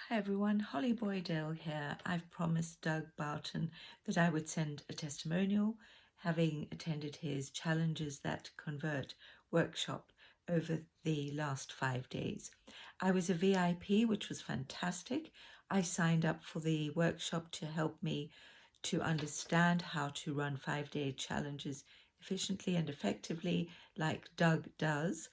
Hi everyone, Holly Boydell here. I've promised Doug Boughton that I would send a testimonial, having attended his Challenges That Convert workshop over the last 5 days. I was a VIP, which was fantastic. I signed up for the workshop to help me to understand how to run 5-day challenges efficiently and effectively like Doug does.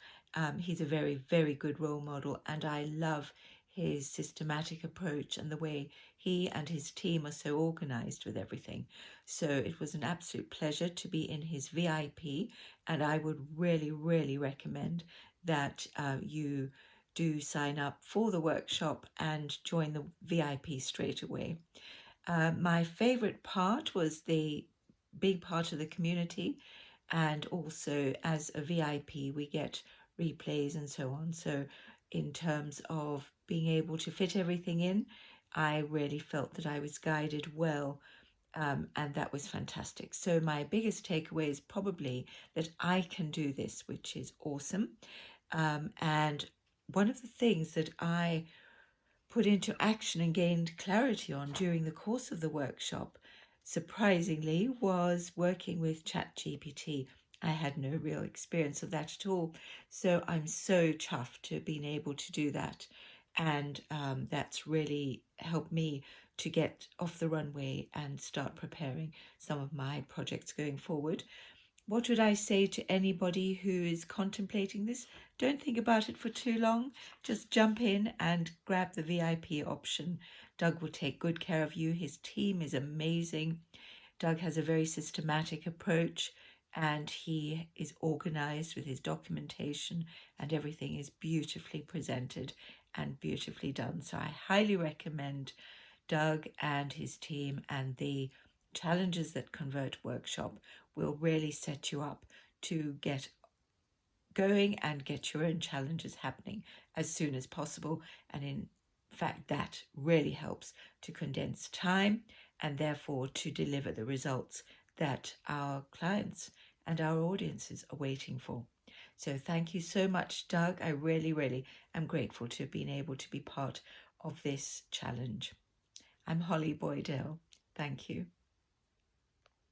He's a very, very good role model, and I love his systematic approach and the way he and his team are so organized with everything. So it was an absolute pleasure to be in his VIP, and I would really, really recommend that you do sign up for the workshop and join the VIP straight away. My favorite part was the being part of the community, and also as a VIP we get replays and so on. So in terms of being able to fit everything in, I really felt that I was guided well, and that was fantastic. So my biggest takeaway is probably that I can do this, which is awesome. And one of the things that I put into action and gained clarity on during the course of the workshop, surprisingly, was working with ChatGPT. I had no real experience of that at all, so I'm so chuffed to have been able to do that, and that's really helped me to get off the runway and start preparing some of my projects going forward. What would I say to anybody who is contemplating this? Don't think about it for too long. Just jump in and grab the VIP option. Doug will take good care of you. His team is amazing. Doug has a very systematic approach, and he is organized with his documentation, and everything is beautifully presented and beautifully done. So I highly recommend Doug and his team, and the Challenges That Convert workshop will really set you up to get going and get your own challenges happening as soon as possible. And in fact, that really helps to condense time and therefore to deliver the results that our clients and our audiences are waiting for. So thank you so much, Doug. I really, really am grateful to have been able to be part of this challenge. I'm Holly Boydell. Thank you.